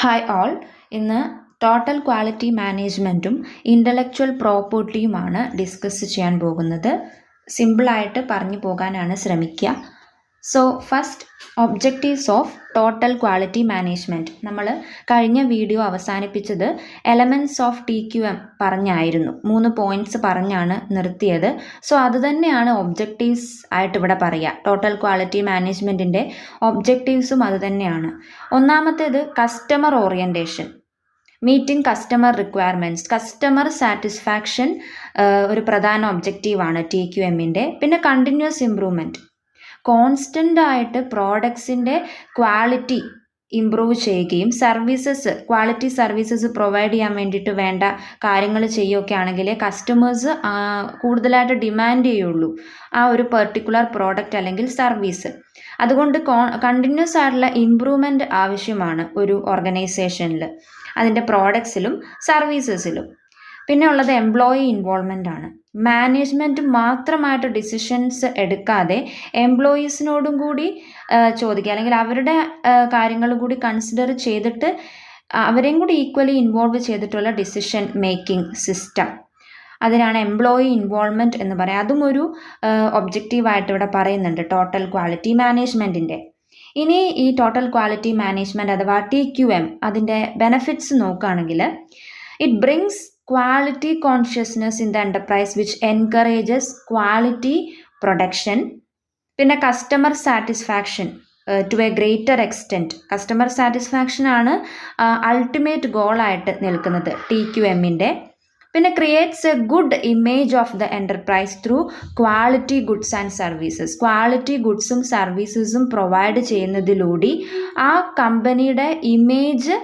Hi all, ഇന്ന് total quality മാനേജ്മെൻറ്റും intellectual പ്രോപ്പർട്ടിയുമാണ് discuss ചെയ്യാൻ പോകുന്നത്. സിമ്പിളായിട്ട് പറഞ്ഞു പോകാനാണ് ശ്രമിക്കുക. So first, objectives of total quality management. നമ്മൾ കഴിഞ്ഞ വീഡിയോ അവസാനിപ്പിച്ചത് എലമെൻറ്റ്സ് ഓഫ് TQM പറഞ്ഞായിരുന്നു. 3 പോയിൻറ്റ്സ് പറഞ്ഞാണ് നിർത്തിയത്. സോ അത് തന്നെയാണ് ഒബ്ജക്റ്റീവ്സ് ആയിട്ട് ഇവിടെ പറയുക. ടോട്ടൽ ക്വാളിറ്റി മാനേജ്മെൻറ്റിൻ്റെ ഒബ്ജക്റ്റീവ്സും അത് തന്നെയാണ്. ഒന്നാമത്തേത് customer orientation, meeting customer requirements, customer satisfaction ഒരു പ്രധാന ഒബ്ജക്റ്റീവാണ് TQMൻ്റെ. പിന്നെ കണ്ടിന്യൂസ് ഇംപ്രൂവ്മെൻറ്റ്, കോൺസ്റ്റൻ്റ് ആയിട്ട് പ്രോഡക്ട്സിൻ്റെ ക്വാളിറ്റി ഇമ്പ്രൂവ് ചെയ്യുകയും ക്വാളിറ്റി സർവീസസ് പ്രൊവൈഡ് ചെയ്യാൻ വേണ്ടിയിട്ട് വേണ്ട കാര്യങ്ങൾ ചെയ്യുകയൊക്കെ ആണെങ്കിൽ കസ്റ്റമേഴ്സ് കൂടുതലായിട്ട് ഡിമാൻഡ് ചെയ്യുള്ളൂ ആ ഒരു പെർട്ടിക്കുലർ പ്രോഡക്റ്റ് അല്ലെങ്കിൽ സർവീസ്. അതുകൊണ്ട് കണ്ടിന്യൂസ് ആയിട്ടുള്ള ഇമ്പ്രൂവ്മെൻറ്റ് ആവശ്യമാണ് ഒരു ഓർഗനൈസേഷനിൽ, അതിൻ്റെ പ്രോഡക്ട്സിലും സർവീസസിലും. പിന്നെ ഉള്ളത് എംപ്ലോയി ഇൻവോൾവ്മെൻ്റ് ആണ്. മാനേജ്മെൻറ്റ് മാത്രമായിട്ട് ഡിസിഷൻസ് എടുക്കാതെ എംപ്ലോയീസിനോടും കൂടി ചോദിക്കുക, അല്ലെങ്കിൽ അവരുടെ കാര്യങ്ങൾ കൂടി കൺസിഡർ ചെയ്തിട്ട് അവരെയും കൂടി ഈക്വലി ഇൻവോൾവ് ചെയ്തിട്ടുള്ള ഡിസിഷൻ മേക്കിംഗ് സിസ്റ്റം, അതിനാണ് എംപ്ലോയി ഇൻവോൾവ്മെൻറ്റ് എന്ന് പറയുക. അതും ഒരു ഒബ്ജക്റ്റീവായിട്ട് ഇവിടെ പറയുന്നുണ്ട് ടോട്ടൽ ക്വാളിറ്റി മാനേജ്മെൻറ്റിൻ്റെ. ഇനി ഈ ടോട്ടൽ ക്വാളിറ്റി മാനേജ്മെൻറ്റ് അഥവാ TQM അതിൻ്റെ ബെനഫിറ്റ്സ് നോക്കുകയാണെങ്കിൽ, it brings quality consciousness in the enterprise which encourages quality production. പിന്നെ customer satisfaction to a greater extent, customer satisfaction ആണ് അൾട്ടിമേറ്റ് ഗോളായിട്ട് നിൽക്കുന്നത് TQMൻ്റെ. പിന്നെ creates a good image of the enterprise through quality goods and services. ക്വാളിറ്റി ഗുഡ്സും സർവീസസും provide ചെയ്യുന്നതിലൂടെ ആ കമ്പനിയുടെ ഇമേജ്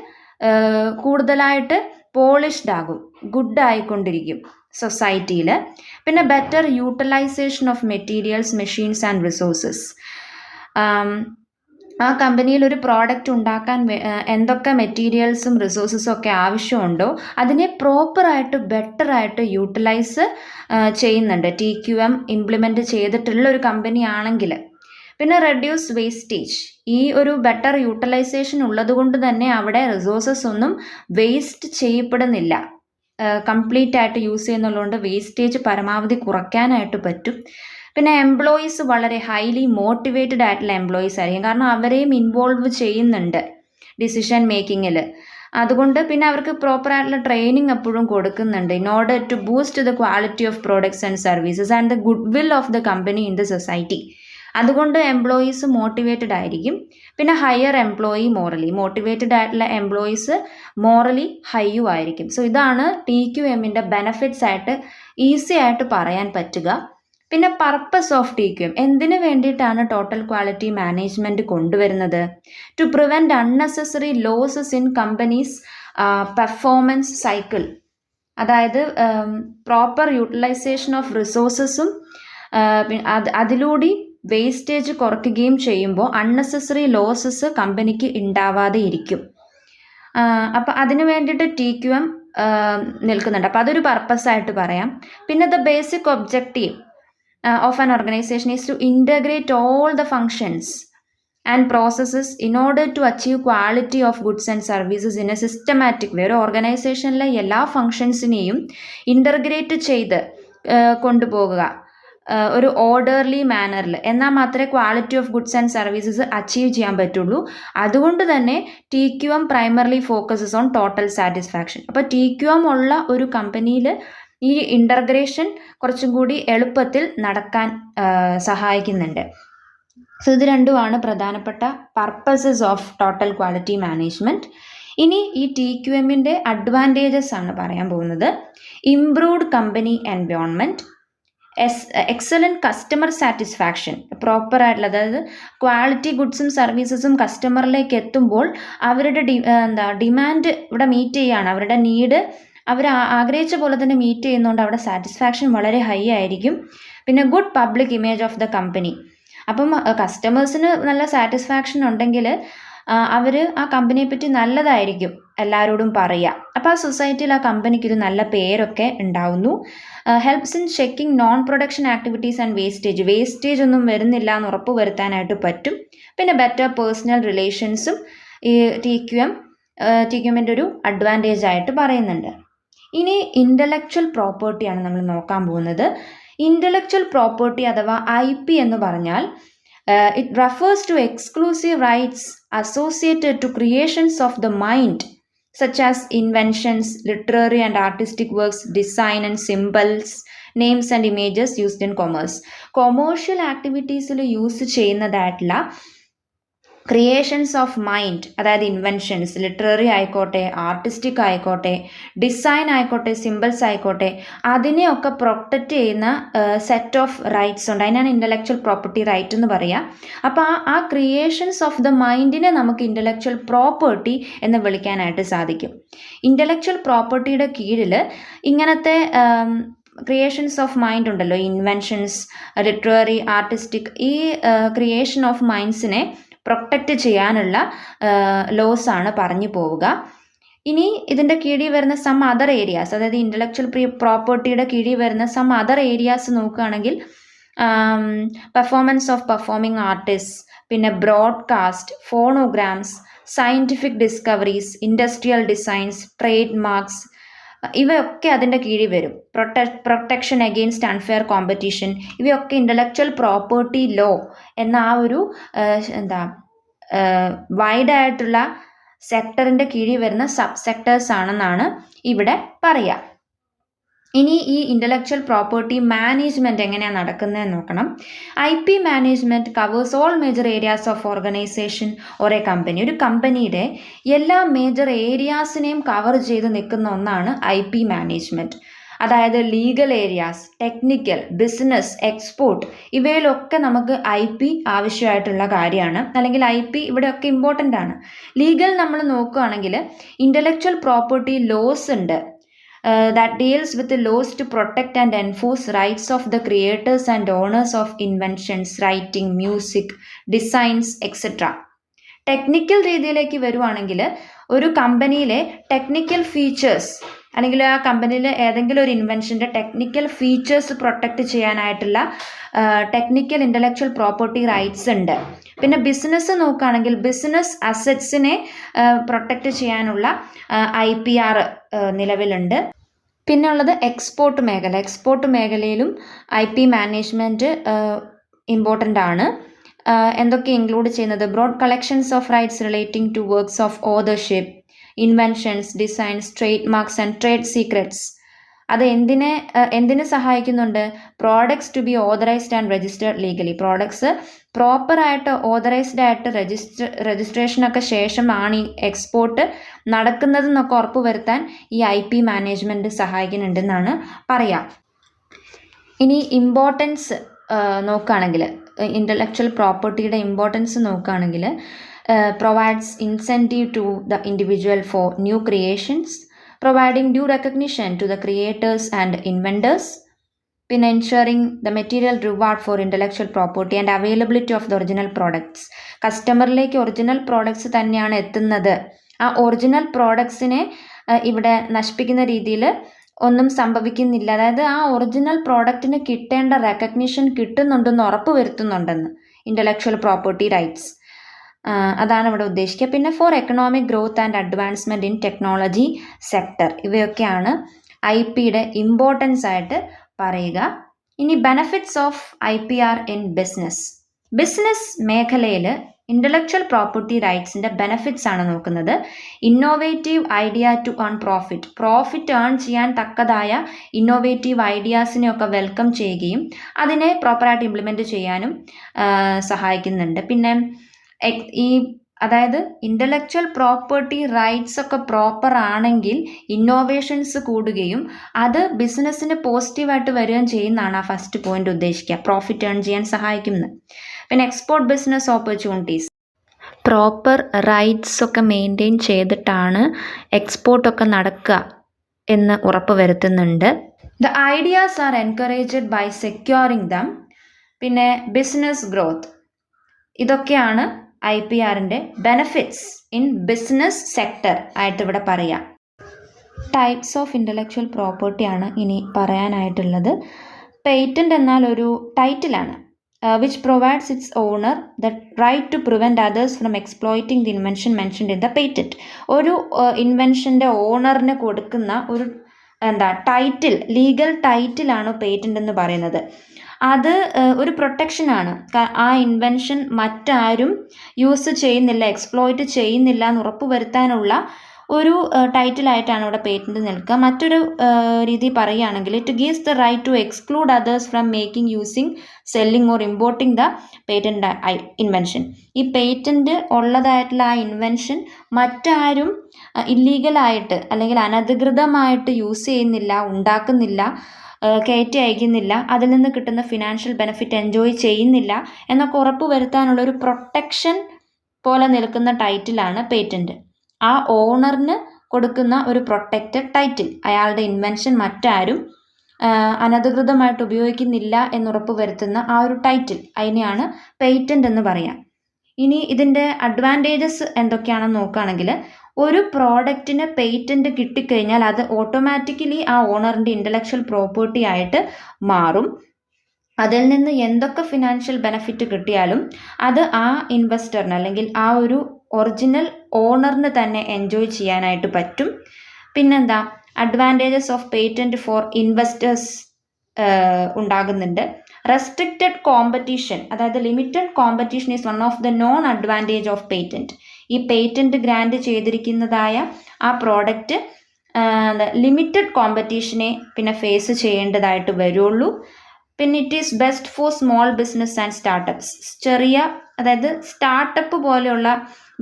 കൂടുതലായിട്ട് പോളിഷ്ഡ് ആകും, ഗുഡ് ആയിക്കൊണ്ടിരിക്കും സൊസൈറ്റിയിൽ. പിന്നെ better utilisation of materials, machines and resources. ആ കമ്പനിയിൽ ഒരു പ്രോഡക്റ്റ് ഉണ്ടാക്കാൻ എന്തൊക്കെ മെറ്റീരിയൽസും റിസോഴ്സസും ഒക്കെ ആവശ്യമുണ്ടോ അതിനെ പ്രോപ്പറായിട്ട് ബെറ്ററായിട്ട് യൂട്ടിലൈസ് ചെയ്യുന്നുണ്ട് TQM ഇംപ്ലിമെൻറ്റ് ചെയ്തിട്ടുള്ള ഒരു കമ്പനി ആണെങ്കിൽ. പിന്നെ റെഡ്യൂസ് വേസ്റ്റേജ്, ഈ ഒരു ബെറ്റർ യൂട്ടിലൈസേഷൻ ഉള്ളത് കൊണ്ട് തന്നെ അവിടെ റിസോഴ്സസ് ഒന്നും വേസ്റ്റ് ചെയ്യപ്പെടുന്നില്ല, കംപ്ലീറ്റ് ആയിട്ട് യൂസ് ചെയ്യുന്നുള്ളതുകൊണ്ട് വേസ്റ്റേജ് പരമാവധി കുറയ്ക്കാനായിട്ട് പറ്റും. പിന്നെ എംപ്ലോയീസ് വളരെ ഹൈലി മോട്ടിവേറ്റഡ് ആയിട്ടുള്ള എംപ്ലോയീസ് ആയിരിക്കും, കാരണം അവരെയും ഇൻവോൾവ് ചെയ്യുന്നുണ്ട് ഡിസിഷൻ മേക്കിങ്ങിൽ. അതുകൊണ്ട് പിന്നെ അവർക്ക് പ്രോപ്പറായിട്ടുള്ള ട്രെയിനിങ് എപ്പോഴും കൊടുക്കുന്നുണ്ട് in order to boost the quality of products and services and the goodwill of the company in the society. അതുകൊണ്ട് എംപ്ലോയീസ് മോട്ടിവേറ്റഡ് ആയിരിക്കും. പിന്നെ ഹയർ എംപ്ലോയി മോട്ടിവേറ്റഡ് ആയിട്ടുള്ള എംപ്ലോയീസ് മോറലി ഹൈയും ആയിരിക്കും. സോ ഇതാണ് TQMൻ്റെ ബെനഫിറ്റ്സ് ആയിട്ട് ഈസി ആയിട്ട് പറയാൻ പറ്റുക. പിന്നെ പർപ്പസ് ഓഫ് TQM, എന്തിനു വേണ്ടിയിട്ടാണ് ടോട്ടൽ ക്വാളിറ്റി മാനേജ്മെൻറ്റ് കൊണ്ടുവരുന്നത്? To prevent unnecessary losses in companies performance cycle. അതായത് പ്രോപ്പർ യൂട്ടിലൈസേഷൻ ഓഫ് റിസോഴ്സസും അതിലൂടെ വേസ്റ്റേജ് കുറയ്ക്കുകയും ചെയ്യുമ്പോൾ അൺനെസസറി ലോസസ് കമ്പനിക്ക് ഉണ്ടാവാതെ ഇരിക്കും. അപ്പോൾ അതിന് വേണ്ടിയിട്ട് TQM നിൽക്കുന്നുണ്ട്. അപ്പോൾ അതൊരു പർപ്പസായിട്ട് പറയാം. പിന്നെ the basic objective of an organisation is to integrate all the functions and processes in order to achieve quality of goods and services in a systematic way. ഒരു ഓർഗനൈസേഷനിലെ എല്ലാ ഫങ്ഷൻസിനെയും ഇൻ്റർഗ്രേറ്റ് ചെയ്ത് കൊണ്ടുപോകുക ഒരു ഓർഡർലി മാനറിൽ, എന്നാൽ മാത്രമേ quality of goods and services achieve ചെയ്യാൻ പറ്റുള്ളൂ. അതുകൊണ്ട് തന്നെ TQM primarily focuses on total satisfaction. അപ്പോൾ TQM ഉള്ള ഒരു കമ്പനിയിൽ ഈ ഇൻ്റർഗ്രേഷൻ കുറച്ചും കൂടി എളുപ്പത്തിൽ നടക്കാൻ സഹായിക്കുന്നുണ്ട്. സോ ഇത് രണ്ടുമാണ് പ്രധാനപ്പെട്ട purposes of total quality management. ഇനി ഈ TQMൻ്റെ അഡ്വാൻറ്റേജസ് ആണ് പറയാൻ പോകുന്നത്. Improved company environment, excellent customer satisfaction, പ്രോപ്പറായിട്ടുള്ള, അതായത് ക്വാളിറ്റി ഗുഡ്സും സർവീസസും കസ്റ്റമറിലേക്ക് എത്തുമ്പോൾ അവരുടെ ഡിമാൻഡ് ഇവിടെ മീറ്റ് ചെയ്യുകയാണ്, അവരുടെ നീഡ് അവർ ആഗ്രഹിച്ച പോലെ തന്നെ മീറ്റ് ചെയ്യുന്നതുകൊണ്ട് അവിടെ സാറ്റിസ്ഫാക്ഷൻ വളരെ ഹൈ ആയിരിക്കും. പിന്നെ good public image of the company, അപ്പം കസ്റ്റമേഴ്സിന് നല്ല സാറ്റിസ്ഫാക്ഷൻ ഉണ്ടെങ്കിൽ അവർ ആ കമ്പനിയെ പറ്റി നല്ലതായിരിക്കും എല്ലാവരോടും പറയുക. അപ്പോൾ ആ സൊസൈറ്റിയിൽ ആ കമ്പനിക്ക് ഒരു നല്ല പേരൊക്കെ ഉണ്ടാവുന്നു. Helps in checking non production activities and wastage ഒന്നും വരുന്നില്ല എന്ന് ഉറപ്പ് വരുത്താനായിട്ട് പറ്റും. പിന്നെ ബെറ്റർ പേഴ്സണൽ റിലേഷൻസും ഈ TQM ടി ക്യു എമ്മിൻ്റെ ഒരു അഡ്വാൻറ്റേജ് ആയിട്ട് പറയുന്നുണ്ട്. ഇനി ഇൻ്റലക്ച്വൽ പ്രോപ്പർട്ടിയാണ് നമ്മൾ നോക്കാൻ പോകുന്നത്. ഇൻ്റലക്ച്വൽ പ്രോപ്പർട്ടി അഥവാ IP എന്ന് പറഞ്ഞാൽ it refers to exclusive rights associated to creations of the mind such as inventions, literary and artistic works, design and symbols, names and images used in commerce. Commercial activities use ചെയ്യുന്നതായിട്ടുള്ള creations of mind, അതായത് inventions, literary ആയിക്കോട്ടെ, artistic ആയിക്കോട്ടെ, design ആയിക്കോട്ടെ, symbols ആയിക്കോട്ടെ, അതിനെയൊക്കെ protect ചെയ്യുന്ന set of rights ഉണ്ട്. അതിനാണ് ഇൻ്റലക്ച്വൽ പ്രോപ്പർട്ടി റൈറ്റ് എന്ന് പറയുക. അപ്പോൾ ആ ക്രിയേഷൻസ് ഓഫ് ദ മൈൻഡിനെ നമുക്ക് ഇൻ്റലക്ച്വൽ പ്രോപ്പർട്ടി എന്ന് വിളിക്കാനായിട്ട് സാധിക്കും. ഇൻ്റലക്ച്വൽ പ്രോപ്പർട്ടിയുടെ കീഴിൽ ഇങ്ങനത്തെ ക്രിയേഷൻസ് ഓഫ് മൈൻഡ് ഉണ്ടല്ലോ, ഇൻവെൻഷൻസ്, ലിറ്റററി, ആർട്ടിസ്റ്റിക്, ഈ ക്രിയേഷൻ ഓഫ് മൈൻഡ്സിനെ പ്രൊട്ടക്റ്റ് ചെയ്യാനുള്ള ലോസ് ആണ് പറഞ്ഞു പോവുക. ഇനി ഇതിൻ്റെ കീഴിൽ വരുന്ന സം അതർ ഏരിയാസ്, അതായത് ഇൻ്റലക്ച്വൽ പ്രോപ്പർട്ടിയുടെ കീഴിൽ വരുന്ന സം അതർ ഏരിയാസ് നോക്കുകയാണെങ്കിൽ പെർഫോമൻസ് ഓഫ് പെർഫോമിംഗ് ആർട്ടിസ്റ്റ്, പിന്നെ broadcast, phonograms, scientific discoveries, industrial designs, trade marks, ഇവയൊക്കെ അതിൻ്റെ കീഴിൽ വരും. പ്രൊട്ടക്ഷൻ അഗെയിൻസ്റ്റ് അൺഫെയർ കോമ്പറ്റീഷൻ, ഇവയൊക്കെ ഇൻ്റലക്ച്വൽ പ്രോപ്പർട്ടി ലോ എന്ന ആ ഒരു വൈഡായിട്ടുള്ള സെക്ടറിൻ്റെ കീഴിൽ വരുന്ന സബ് സെക്ടേഴ്സ് ആണെന്നാണ് ഇവിടെ പറയുക. ഇനി ഈ ഇൻ്റലക്ച്വൽ പ്രോപ്പർട്ടി മാനേജ്മെൻറ്റ് എങ്ങനെയാണ് നടക്കുന്നതെന്ന് നോക്കണം. IP management covers all major areas of organisation or A company. ഒരു കമ്പനിയുടെ എല്ലാ മേജർ ഏരിയാസിനെയും കവർ ചെയ്ത് നിൽക്കുന്ന ഒന്നാണ് IP മാനേജ്മെൻറ്റ്. അതായത് legal areas, technical, business, export, ഇവയിലൊക്കെ നമുക്ക് IP ആവശ്യമായിട്ടുള്ള കാര്യമാണ്, അല്ലെങ്കിൽ IP ഇവിടെയൊക്കെ ഇമ്പോർട്ടൻ്റ് ആണ്. ലീഗൽ നമ്മൾ നോക്കുകയാണെങ്കിൽ ഇൻ്റലക്ച്വൽ പ്രോപ്പർട്ടി ലോസ് ഉണ്ട്. That deals with the laws to protect and enforce rights of the creators and owners of inventions, writing, music, designs, etc. Technical രീതിയിലേക്ക് വരുവാണെങ്കിൽ ഒരു കമ്പനിയിലെ ടെക്നിക്കൽ ഫീച്ചേഴ്സ്, അല്ലെങ്കിൽ ആ കമ്പനിയിൽ ഏതെങ്കിലും ഒരു ഇൻവെൻഷൻ്റെ ടെക്നിക്കൽ ഫീച്ചേഴ്സ് പ്രൊട്ടക്റ്റ് ചെയ്യാനായിട്ടുള്ള ടെക്നിക്കൽ ഇൻ്റലക്ച്വൽ പ്രോപ്പർട്ടി റൈറ്റ്സ് ഉണ്ട്. പിന്നെ ബിസിനസ് നോക്കുകയാണെങ്കിൽ ബിസിനസ് അസറ്റ്സിനെ പ്രൊട്ടക്റ്റ് ചെയ്യാനുള്ള IPR നിലവിലുണ്ട്. പിന്നെ ഉള്ളത് എക്സ്പോർട്ട് മേഖല. എക്സ്പോർട്ട് മേഖലയിലും IP മാനേജ്മെൻറ്റ് ഇമ്പോർട്ടൻ്റ് ആണ്. എന്തൊക്കെ ഇൻക്ലൂഡ് ചെയ്യുന്നത്? Broad collections of rights relating to works of authorship, inventions, designs, trade marks and trade secrets. അത് എന്തിനെ സഹായിക്കുന്നുണ്ട്? Products to be authorised and registered legally. Products പ്രോപ്പറായിട്ട് ഓതറൈസ്ഡ് ആയിട്ട് രജിസ്ട്രേഷനൊക്കെ ശേഷമാണ് ഈ എക്സ്പോർട്ട് നടക്കുന്നതെന്നൊക്കെ ഉറപ്പുവരുത്താൻ ഈ IP മാനേജ്മെൻറ്റ് സഹായിക്കുന്നുണ്ടെന്നാണ് പറയാം. ഇനി ഇമ്പോർട്ടൻസ് നോക്കുകയാണെങ്കിൽ, ഇൻ്റലക്ച്വൽ പ്രോപ്പർട്ടിയുടെ ഇമ്പോർട്ടൻസ് നോക്കുകയാണെങ്കിൽ provides incentive to the individual for new creations, providing due recognition to the creators and inventors, പിന്നെ ensuring the material reward for intellectual property and availability of the original products. കസ്റ്റമറിലേക്ക് original products തന്നെയാണ് എത്തുന്നത്. ആ original പ്രോഡക്ട്സിനെ ഇവിടെ നശിപ്പിക്കുന്ന രീതിയിൽ ഒന്നും സംഭവിക്കുന്നില്ല. അതായത് ആ ഒറിജിനൽ പ്രോഡക്റ്റിന് കിട്ടേണ്ട റെക്കഗ്നിഷൻ കിട്ടുന്നുണ്ടെന്ന് ഉറപ്പ് വരുത്തുന്നുണ്ടെന്ന് ഇൻ്റലക്ച്വൽ പ്രോപ്പർട്ടി റൈറ്റ്സ്. അതാണ് ഇവിടെ ഉദ്ദേശിക്കുക. പിന്നെ for economic growth and advancement in technology sector, ഇവയൊക്കെയാണ് IPയുടെ ഇമ്പോർട്ടൻസ് ആയിട്ട് പറയുക. ഇനി benefits of IPR in business മേഖലയിൽ ഇൻ്റലക്ച്വൽ പ്രോപ്പർട്ടി റൈറ്റ്സിൻ്റെ ബെനഫിറ്റ്സ് ആണ് നോക്കുന്നത്. Innovative idea to earn profit earn ചെയ്യാൻ തക്കതായ ഇന്നോവേറ്റീവ് ഐഡിയാസിനെയൊക്കെ വെൽക്കം ചെയ്യുകയും അതിനെ പ്രോപ്പറായിട്ട് ഇംപ്ലിമെൻറ്റ് ചെയ്യാനും സഹായിക്കുന്നുണ്ട്. പിന്നെ അതായത് ഇൻ്റലക്ച്വൽ പ്രോപ്പർട്ടി റൈറ്റ്സ് ഒക്കെ പ്രോപ്പർ ആണെങ്കിൽ ഇന്നോവേഷൻസ് കൂടുകയും അത് ബിസിനസ്സിന് പോസിറ്റീവായിട്ട് വരികയും ചെയ്യുന്നതാണ് ആ ഫസ്റ്റ് പോയിന്റ് ഉദ്ദേശിക്കുക. പ്രോഫിറ്റ് ഏൺ ചെയ്യാൻ സഹായിക്കുന്നത്. പിന്നെ export business opportunities, proper rights ഒക്കെ മെയിൻറ്റെയിൻ ചെയ്തിട്ടാണ് എക്സ്പോർട്ടൊക്കെ നടക്കുക എന്ന് ഉറപ്പ് വരുത്തുന്നുണ്ട്. The ideas are encouraged by securing them. പിന്നെ ബിസിനസ് ഗ്രോത്ത്, ഇതൊക്കെയാണ് IPRൻ്റെ ബെനഫിറ്റ്സ് ഇൻ ബിസിനസ് സെക്ടർ ആയിട്ട് ഇവിടെ പറയാം. ടൈപ്സ് ഓഫ് ഇൻ്റലക്ച്വൽ പ്രോപ്പർട്ടി ആണ് ഇനി പറയാനായിട്ടുള്ളത്. പേറ്റൻ്റ് എന്നാൽ ഒരു ടൈറ്റിലാണ്. which provides its owner the right to prevent others from exploiting the invention mentioned in the patent. ഒരു ഇൻവെൻഷൻ്റെ ഓണറിന് കൊടുക്കുന്ന ഒരു ടൈറ്റിൽ, ലീഗൽ ടൈറ്റിലാണ് പേറ്റൻ്റ് എന്ന് പറയുന്നത്. അത് ഒരു പ്രൊട്ടക്ഷനാണ്. ആ ഇൻവെൻഷൻ മറ്റാരും യൂസ് ചെയ്യുന്നില്ല, എക്സ്പ്ലോയിറ്റ് ചെയ്യുന്നില്ല എന്ന് ഉറപ്പ് വരുത്താനുള്ള ഒരു ടൈറ്റിലായിട്ടാണ് ഇവിടെ പേറ്റൻ്റ് നിൽക്കുക. മറ്റൊരു രീതി പറയുകയാണെങ്കിൽ it gives the right to exclude others from making, using, selling or importing the patent invention. ഈ പേറ്റൻ്റ് ഉള്ളതായിട്ടുള്ള ആ ഇൻവെൻഷൻ മറ്റാരും ഇല്ലീഗലായിട്ട് അല്ലെങ്കിൽ അനധികൃതമായിട്ട് യൂസ് ചെയ്യുന്നില്ല, ഉണ്ടാക്കുന്നില്ല, കയറ്റി അയക്കുന്നില്ല, അതിൽ നിന്ന് കിട്ടുന്ന ഫിനാൻഷ്യൽ ബെനിഫിറ്റ് എൻജോയ് ചെയ്യുന്നില്ല എന്നൊക്കെ ഉറപ്പ് വരുത്താനുള്ള ഒരു പ്രൊട്ടക്ഷൻ പോലെ നിൽക്കുന്ന ടൈറ്റിലാണ് പേറ്റൻ്റ്. ആ ഓണറിന് കൊടുക്കുന്ന ഒരു പ്രൊട്ടക്റ്റഡ് ടൈറ്റിൽ, അയാളുടെ ഇൻവെൻഷൻ മറ്റാരും അനധികൃതമായിട്ട് ഉപയോഗിക്കുന്നില്ല എന്നുറപ്പ് വരുത്തുന്ന ആ ഒരു ടൈറ്റിൽ, അതിനെയാണ് പേറ്റൻ്റ് എന്ന് പറയാം. ഇനി ഇതിൻ്റെ അഡ്വാൻറ്റേജസ് എന്തൊക്കെയാണെന്ന് നോക്കുകയാണെങ്കിൽ, ഒരു പ്രോഡക്റ്റിന് പേറ്റൻ്റ് കിട്ടിക്കഴിഞ്ഞാൽ അത് ഓട്ടോമാറ്റിക്കലി ആ ഓണറിൻ്റെ ഇൻ്റലക്ച്വൽ പ്രോപ്പർട്ടി ആയിട്ട് മാറും. അതിൽ നിന്ന് എന്തൊക്കെ ഫിനാൻഷ്യൽ ബെനഫിറ്റ് കിട്ടിയാലും അത് ആ ഇൻവെസ്റ്ററിന് അല്ലെങ്കിൽ ആ ഒരു ഒറിജിനൽ ഓണറിന് തന്നെ എൻജോയ് ചെയ്യാനായിട്ട് പറ്റും. പിന്നെന്താ, advantages of patent for investors ഉണ്ടാകുന്നുണ്ട്. റെസ്ട്രിക്റ്റഡ് കോമ്പറ്റീഷൻ, അതായത് limited competition is one of the non advantage of patent. ഈ പേറ്റൻറ്റ് ഗ്രാൻഡ് ചെയ്തിരിക്കുന്നതായ ആ പ്രോഡക്റ്റ് ലിമിറ്റഡ് കോമ്പറ്റീഷനെ പിന്നെ ഫേസ് ചെയ്യേണ്ടതായിട്ട് വരുള്ളൂ. പിന്നെ it is best for small business and startups. ചെറിയ, അതായത് സ്റ്റാർട്ടപ്പ് പോലെയുള്ള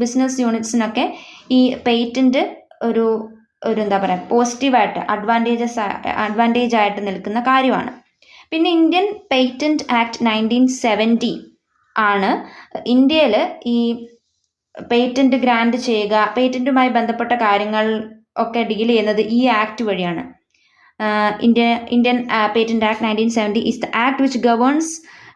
ബിസിനസ് യൂണിറ്റ്സിനൊക്കെ ഈ പേറ്റൻറ്റ് ഒരു എന്താ പറയുക, പോസിറ്റീവായിട്ട് അഡ്വാൻറ്റേജ് ആയിട്ട് നിൽക്കുന്ന കാര്യമാണ്. പിന്നെ ഇന്ത്യൻ പേറ്റൻറ്റ് ആക്ട് 1970 ആണ് ഇന്ത്യയിൽ ഈ പേറ്റൻറ്റ് ഗ്രാൻഡ് ചെയ്യുക, പേറ്റൻറ്റുമായി ബന്ധപ്പെട്ട കാര്യങ്ങൾ ഒക്കെ ഡീൽ ചെയ്യുന്നത് ഈ ആക്ട് വഴിയാണ്. Indian Patent Act 1970 is the act which governs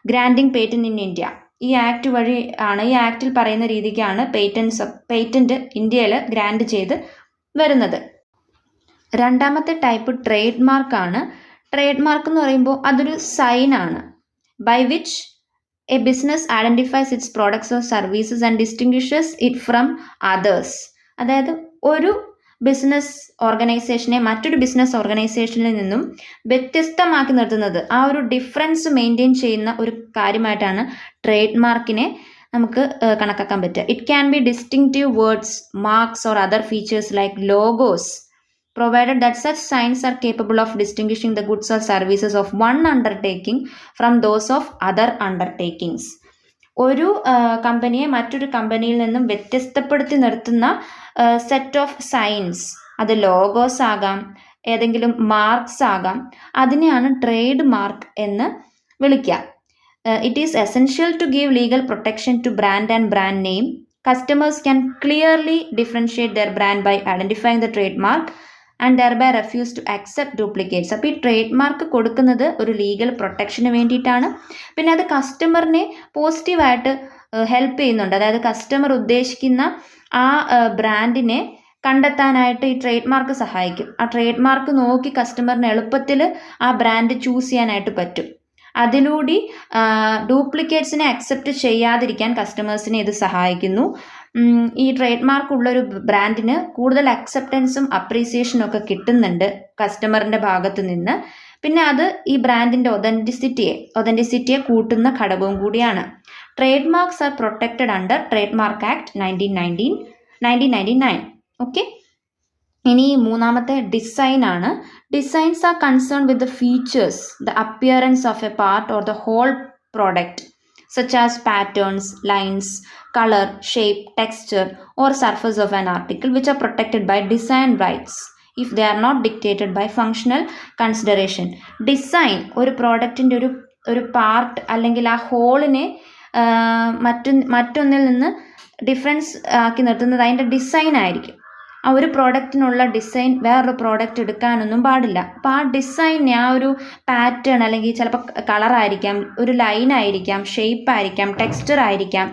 granting patent in India. ഈ ആക്ട് വഴി ആണ്, ഈ ആക്റ്റിൽ പറയുന്ന രീതിക്കാണ് പേറ്റൻറ്റ് ഇന്ത്യയിൽ ഗ്രാൻഡ് ചെയ്ത് വരുന്നത്. രണ്ടാമത്തെ ടൈപ്പ് ട്രേഡ് മാർക്കാണ്. ട്രേഡ് മാർക്ക് എന്ന് പറയുമ്പോൾ അതൊരു സൈനാണ്, by which a business identifies its products or services and distinguishes it from others. അതായത് ഒരു ബിസിനസ് ഓർഗനൈസേഷനെ മറ്റൊരു ബിസിനസ് ഓർഗനൈസേഷനിൽ നിന്നും വ്യത്യസ്തമാക്കി നിർത്തുന്നത്, ആ ഒരു ഡിഫറൻസ് മെയിൻറ്റെയിൻ ചെയ്യുന്ന ഒരു കാര്യമായിട്ടാണ് ട്രേഡ് മാർക്കിനെ നമുക്ക് കണക്കാക്കാൻ പറ്റുക. It can be distinctive words, marks or other features like logos, provided that such signs are capable of distinguishing the goods or services of one undertaking from those of other undertakings. ഒരു കമ്പനിയെ മറ്റൊരു കമ്പനിയിൽ നിന്നും വ്യത്യസ്തപ്പെടുത്തി നിർത്തുന്ന set of signs, അത് logos ആകാം, ഏതെങ്കിലും മാർക്സ് ആകാം, അതിനെയാണ് ട്രേഡ് മാർക്ക് എന്ന് വിളിക്കുക. It is essential to give legal protection to brand and brand name. Customers can clearly differentiate their brand by identifying the trademark and thereby refuse to accept duplicates. അപ്പോൾ ഈ trade mark കൊടുക്കുന്നത് ഒരു legal പ്രൊട്ടക്ഷന് വേണ്ടിയിട്ടാണ്. പിന്നെ അത് കസ്റ്റമറിനെ പോസിറ്റീവായിട്ട് help ചെയ്യുന്നുണ്ട്. അതായത് കസ്റ്റമർ ഉദ്ദേശിക്കുന്ന ആ ബ്രാൻഡിനെ കണ്ടെത്താനായിട്ട് ഈ ട്രേഡ് മാർക്ക് സഹായിക്കും. ആ ട്രേഡ് മാർക്ക് നോക്കി കസ്റ്റമറിന് എളുപ്പത്തിൽ ആ ബ്രാൻഡ് ചൂസ് ചെയ്യാനായിട്ട് പറ്റും. അതിലൂടെ ഡ്യൂപ്ലിക്കേറ്റ്സിനെ അക്സെപ്റ്റ് ചെയ്യാതിരിക്കാൻ കസ്റ്റമേഴ്സിനെ ഇത് സഹായിക്കുന്നു. ഈ ട്രേഡ് മാർക്ക് ഉള്ളൊരു ബ്രാൻഡിന് കൂടുതൽ അക്സെപ്റ്റൻസും അപ്രീസിയേഷനും ഒക്കെ കിട്ടുന്നുണ്ട് കസ്റ്റമറിൻ്റെ ഭാഗത്ത് നിന്ന്. പിന്നെ അത് ഈ ബ്രാൻഡിൻ്റെ ഒതൻറ്റിസിറ്റിയെ കൂട്ടുന്ന ഘടകവും കൂടിയാണ്. Trade marks are protected under trade mark act 1999. Okay, ഇനി മൂന്നാമത്തെ ഡിസൈൻ ആണ്. Designs are concern with the features, the appearance of a part or the whole product such as patterns, lines, color, shape, texture or surface of an article which are protected by design rights if they are not dictated by functional consideration. Design ഒരു പ്രോഡക്റ്റിൻ്റെ ഒരു part അല്ലെങ്കിൽ ആ ഹോളിനെ മറ്റൊന്നിൽ നിന്ന് difference ആക്കി നിർത്തുന്നത് അതിൻ്റെ ഡിസൈൻ ആയിരിക്കും. ആ ഒരു പ്രോഡക്റ്റിനുള്ള ഡിസൈൻ വേറൊരു പ്രോഡക്റ്റ് എടുക്കാനൊന്നും പാടില്ല. അപ്പോൾ ആ ഡിസൈൻ, ആ ഒരു പാറ്റേൺ അല്ലെങ്കിൽ ചിലപ്പോൾ കളറായിരിക്കാം, ഒരു ലൈനായിരിക്കാം, ഷേപ്പ് ആയിരിക്കാം, ടെക്സ്ചർ ആയിരിക്കാം,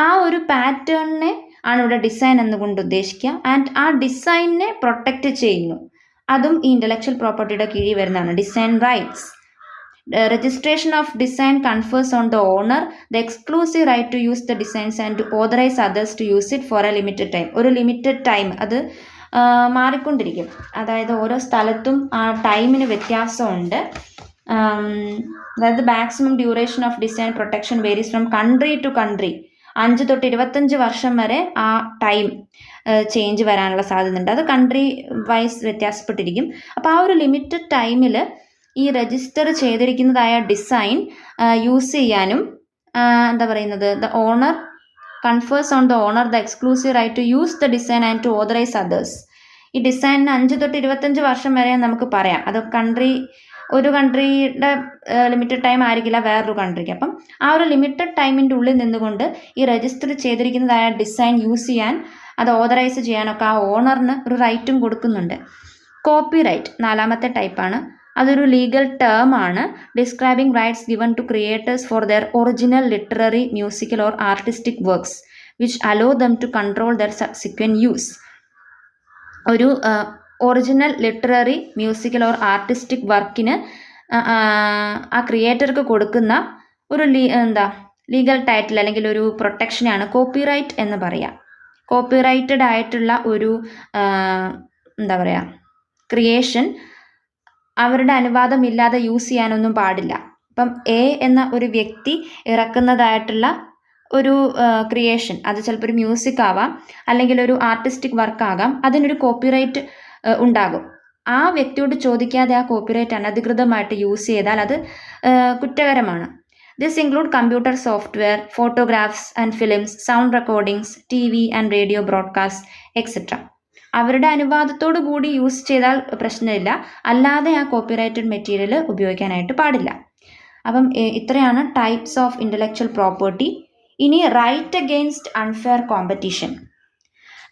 ആ ഒരു പാറ്റേണിനെ ആണ് ഇവിടെ ഡിസൈൻ എന്നുകൊണ്ട് ഉദ്ദേശിക്കുക. ആൻഡ് ആ ഡിസൈനിനെ പ്രൊട്ടക്റ്റ് ചെയ്യുന്നു. അതും ഈ ഇൻ്റലക്ച്വൽ പ്രോപ്പർട്ടിയുടെ കീഴിൽ വരുന്നതാണ്, design rights. Registration of design confers on the owner the exclusive right to use the designs and to authorize others to use it for a limited time. ഒരു limited time, അത് മാറിക്കൊണ്ടിരിക്കും. അതായത് ഓരോ സ്ഥലത്തും ആ ടൈമിന് വ്യത്യാസമുണ്ട്. അതായത് maximum duration of design protection varies from country to country. 5 തൊട്ട് 25 വർഷം വരെ ആ ടൈം ചേഞ്ച് വരാനുള്ള സാധ്യതയുണ്ട്. അത് കൺട്രി വൈസ് വ്യത്യാസപ്പെട്ടിരിക്കും. അപ്പോൾ ആ ഒരു ലിമിറ്റഡ് ടൈമിൽ ഈ രജിസ്റ്റർ ചെയ്തിരിക്കുന്നതായ ഡിസൈൻ യൂസ് ചെയ്യാനും എന്താ പറയുന്നത്, the owner confers on the owner the exclusive right to use the design and to authorise others. ഈ ഡിസൈനിന് 5 തൊട്ട് 25 വർഷം വരെ നമുക്ക് പറയാം. അത് ഒരു കൺട്രിയുടെ ലിമിറ്റഡ് ടൈം ആയിരിക്കില്ല വേറൊരു കൺട്രിക്ക്. അപ്പം ആ ഒരു ലിമിറ്റഡ് ടൈമിൻ്റെ ഉള്ളിൽ നിന്നുകൊണ്ട് ഈ രജിസ്റ്റർ ചെയ്തിരിക്കുന്നതായ ഡിസൈൻ യൂസ് ചെയ്യാൻ, അത് ഓതറൈസ് ചെയ്യാനൊക്കെ ആ ഓണറിന് ഒരു റൈറ്റും കൊടുക്കുന്നുണ്ട്. കോപ്പി റൈറ്റ് 4ാമത്തെ ടൈപ്പാണ്. അതൊരു ലീഗൽ ടേം ആണ്, describing rights given to creators for their original literary, musical or artistic works which allow them to control their subsequent use. ഒരു original literary, musical or artistic വർക്കിന് ആ ക്രിയേറ്റർക്ക് കൊടുക്കുന്ന ഒരു ലീഗൽ ടൈറ്റിൽ അല്ലെങ്കിൽ ഒരു പ്രൊട്ടക്ഷനാണ് കോപ്പിറൈറ്റ് എന്ന് പറയാം. കോപ്പിറൈറ്റഡ് ആയിട്ടുള്ള ഒരു എന്താ പറയുക ക്രിയേഷൻ അവരുടെ അനുവാദമില്ലാതെ യൂസ് ചെയ്യാനൊന്നും പാടില്ല. ഇപ്പം എ എന്ന ഒരു വ്യക്തി ഇറക്കുന്നതായിട്ടുള്ള ഒരു ക്രിയേഷൻ, അത് ചിലപ്പോൾ ഒരു മ്യൂസിക് ആവാം അല്ലെങ്കിൽ ഒരു ആർട്ടിസ്റ്റിക് വർക്കാകാം, അതിനൊരു കോപ്പിറൈറ്റ് ഉണ്ടാകും. ആ വ്യക്തിയോട് ചോദിക്കാതെ ആ കോപ്പിറൈറ്റ് അനധികൃതമായിട്ട് യൂസ് ചെയ്താൽ അത് കുറ്റകരമാണ്. This include computer software, photographs and films, sound recordings, TV and radio broadcast etcetera. അവരുടെ അനുവാദത്തോടു കൂടി യൂസ് ചെയ്താൽ പ്രശ്നമില്ല, അല്ലാതെ ആ കോപ്പിറൈറ്റഡ് മെറ്റീരിയൽ ഉപയോഗിക്കാനായിട്ട് പാടില്ല. അപ്പം ഇത്രയാണ് ടൈപ്സ് ഓഫ് ഇൻ്റലക്ച്വൽ പ്രോപ്പർട്ടി. ഇനി right against unfair competition.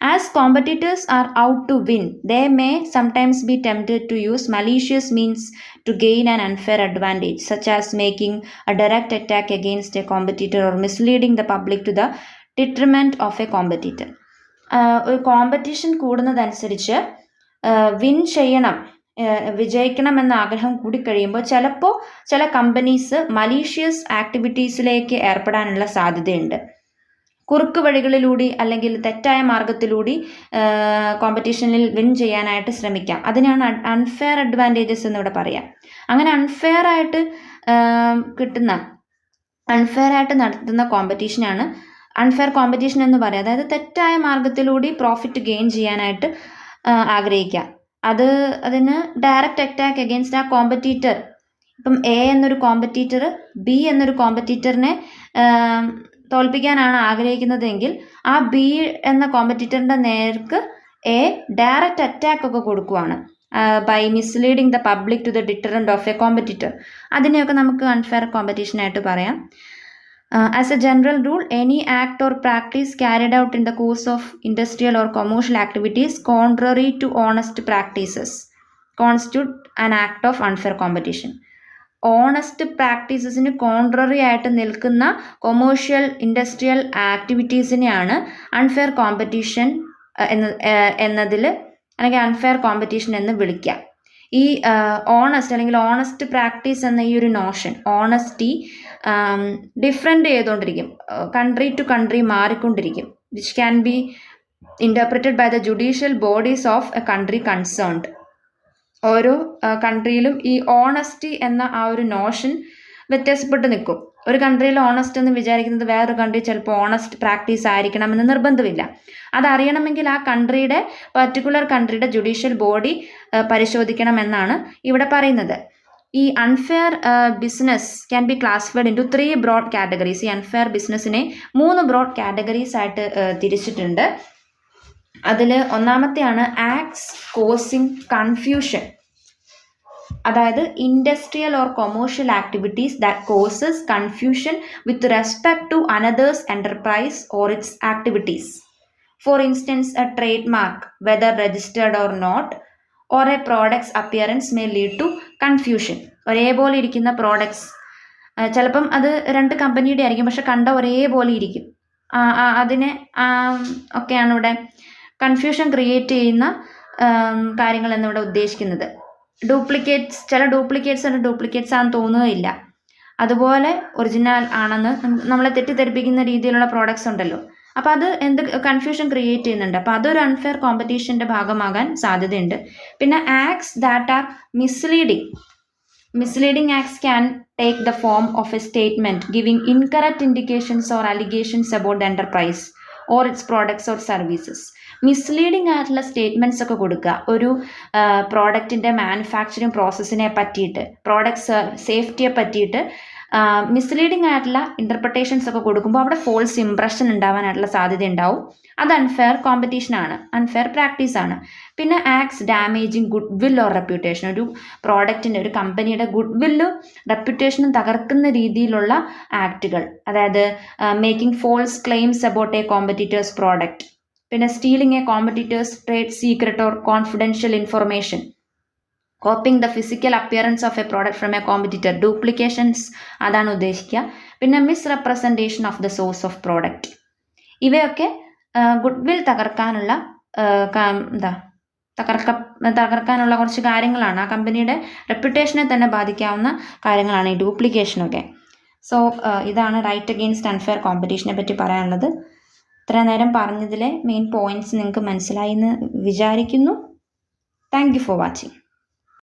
As competitors are out to win, they may sometimes be tempted to use malicious means to gain an unfair advantage, such as making a direct attack against a competitor or misleading the public to the detriment of a competitor. ഒരു competition കൂടുന്നതനുസരിച്ച് win ചെയ്യണം, വിജയിക്കണം എന്ന ആഗ്രഹം കൂടിക്കഴിയുമ്പോൾ ചിലപ്പോൾ ചില companies malicious ആക്ടിവിറ്റീസിലേക്ക് ഏർപ്പെടാനുള്ള സാധ്യതയുണ്ട്. കുറുക്ക് വഴികളിലൂടെ അല്ലെങ്കിൽ തെറ്റായ മാർഗത്തിലൂടെ കോമ്പറ്റീഷനിൽ വിൻ ചെയ്യാനായിട്ട് ശ്രമിക്കാം. അതിനാണ് അൺഫെയർ അഡ്വാൻറ്റേജസ് എന്നിവിടെ പറയാം. അങ്ങനെ അൺഫെയർ ആയിട്ട് നടത്തുന്ന കോമ്പറ്റീഷനാണ് അൺഫെയർ കോമ്പറ്റീഷൻ എന്ന് പറയാം. അതായത് തെറ്റായ മാർഗത്തിലൂടെ പ്രോഫിറ്റ് ഗെയിൻ ചെയ്യാനായിട്ട് ആഗ്രഹിക്കുക. അതിന് ഡയറക്റ്റ് അറ്റാക്ക് അഗെയിൻസ്റ്റ് ആ കോമ്പറ്റീറ്റർ. ഇപ്പം എ എന്നൊരു കോമ്പറ്റീറ്റർ ബി എന്നൊരു കോമ്പറ്റീറ്ററിനെ തോൽപ്പിക്കാനാണ് ആഗ്രഹിക്കുന്നതെങ്കിൽ ആ ബി എന്ന കോമ്പറ്റീറ്ററിൻ്റെ നേർക്ക് എ ഡയറക്റ്റ് അറ്റാക്ക് ഒക്കെ കൊടുക്കുവാണ്, by misleading the public to the detriment of a competitor. അതിനെയൊക്കെ നമുക്ക് അൺഫെയർ കോമ്പറ്റീഷനായിട്ട് പറയാം. As a general rule, any act or practice carried out in the course of industrial or commercial activities contrary to honest practices constitute an act of unfair competition. Honest പ്രാക്ടീസസിന് contrary ആയിട്ട് നിൽക്കുന്ന commercial industrial ആക്ടിവിറ്റീസിനെയാണ് unfair competition എന്നതിൽ അല്ലെങ്കിൽ unfair competition എന്ന് വിളിക്കുക. ഈ honest അല്ലെങ്കിൽ ഓണസ്റ്റ് പ്രാക്ടീസ് എന്ന ഈ ഒരു നോഷൻ, ഓണസ്റ്റി ഡിഫറെൻ്റ് ചെയ്തുകൊണ്ടിരിക്കും, കൺട്രി ടു കൺട്രി മാറിക്കൊണ്ടിരിക്കും, which can be interpreted by the judicial bodies of a country concerned. ഓരോ കൺട്രിയിലും ഈ ഓണസ്റ്റി എന്ന ആ ഒരു നോഷൻ വ്യത്യാസപ്പെട്ട് നിൽക്കും. ഒരു കൺട്രിയിൽ ഓണസ്റ്റ് എന്ന് വിചാരിക്കുന്നത് വേറൊരു കൺട്രി ചിലപ്പോൾ ഓണസ്റ്റ് പ്രാക്ടീസ് ആയിരിക്കണമെന്ന് നിർബന്ധമില്ല. അതറിയണമെങ്കിൽ ആ പർട്ടിക്കുലർ കൺട്രിയുടെ ജുഡീഷ്യൽ ബോഡി പരിശോധിക്കണമെന്നാണ് ഇവിടെ പറയുന്നത്. ഈ unfair business can be classified into 3 broad categories. ഈ അൺഫെയർ ബിസിനസ്സിനെ 3 ബ്രോഡ് കാറ്റഗറീസ് ആയിട്ട് തിരിച്ചിട്ടുണ്ട്. അതിൽ ഒന്നാമത്തെയാണ് ആക്ട്സ് കോസിങ് കൺഫ്യൂഷൻ. അതായത് industrial or commercial activities that causes confusion with respect to another's enterprise or its activities. For instance, a trade mark whether registered or not or a product's appearance may lead to confusion. ഒരേപോലെ ഇരിക്കുന്ന products, ചിലപ്പം അത് 2 കമ്പനിയുടെ ആയിരിക്കും, പക്ഷെ കണ്ട ഒരേപോലെ ഇരിക്കും. അതിനെ ഒക്കെയാണ് ഇവിടെ കൺഫ്യൂഷൻ ക്രിയേറ്റ് ചെയ്യുന്ന കാര്യങ്ങൾ എന്നിവിടെ ഉദ്ദേശിക്കുന്നത്. ചില ഡ്യൂപ്ലിക്കേറ്റ്സ് ആണെന്ന് തോന്നുകയില്ല. അതുപോലെ ഒറിജിനൽ ആണെന്ന് നമ്മളെ തെറ്റിദ്ധരിപ്പിക്കുന്ന രീതിയിലുള്ള പ്രോഡക്ട്സ് ഉണ്ടല്ലോ. അപ്പോൾ അത് കൺഫ്യൂഷൻ ക്രിയേറ്റ് ചെയ്യുന്നുണ്ട്. അപ്പോൾ അതൊരു അൺഫെയർ കോമ്പറ്റീഷൻ്റെ ഭാഗമാകാൻ സാധ്യതയുണ്ട്. പിന്നെ acts that are misleading acts can take the form of a statement giving incorrect indications or allegations about the enterprise or its products or services. Misleading ആയിട്ടുള്ള സ്റ്റേറ്റ്മെൻറ്റ്സ് ഒക്കെ കൊടുക്കുക ഒരു പ്രോഡക്റ്റിൻ്റെ മാനുഫാക്ചറിങ് പ്രോസസ്സിനെ പറ്റിയിട്ട്, പ്രോഡക്ട്സ് സേഫ്റ്റിയെ പറ്റിയിട്ട് മിസ്ലീഡിംഗ് ആയിട്ടുള്ള ഇൻ്റർപ്രിട്ടേഷൻസ് ഒക്കെ കൊടുക്കുമ്പോൾ അവിടെ ഫോൾസ് ഇംപ്രഷൻ ഉണ്ടാവാനായിട്ടുള്ള സാധ്യത ഉണ്ടാവും. അത് അൺഫെയർ കോമ്പറ്റീഷനാണ്, അൺഫെയർ പ്രാക്ടീസാണ്. പിന്നെ acts damaging good will or reputation, ഒരു പ്രോഡക്റ്റിൻ്റെ, ഒരു കമ്പനിയുടെ ഗുഡ് വില്ലും റെപ്യൂട്ടേഷനും തകർക്കുന്ന രീതിയിലുള്ള ആക്റ്റുകൾ, അതായത് making false claims about a competitor's product, പിന്നെ stealing a competitor's trade secret or confidential information, copying the physical appearance of a product from a competitor, duplications അതാണ് ഉദ്ദേശിക്കുക. പിന്നെ misrepresentation of the source of product. ഇവയൊക്കെ goodwill തകർക്കാനുള്ള തകർക്കാനുള്ള കുറച്ച് കാര്യങ്ങളാണ്. ആ കമ്പനിയുടെ റെപ്യൂട്ടേഷനെ തന്നെ ബാധിക്കാവുന്ന കാര്യങ്ങളാണ് ഈ ഡ്യൂപ്ലിക്കേഷനൊക്കെ. സോ ഇതാണ് റൈറ്റ് അഗെയിൻസ്റ്റ് അൺഫെയർ കോമ്പറ്റീഷനെ പറ്റി പറയാനുള്ളത്. ഇത്ര നേരം പറഞ്ഞതിലെ മെയിൻ പോയിന്റ്സ് നിങ്ങൾക്ക് മനസ്സിലായി എന്ന് വിചാരിക്കുന്നു. Thank you for watching.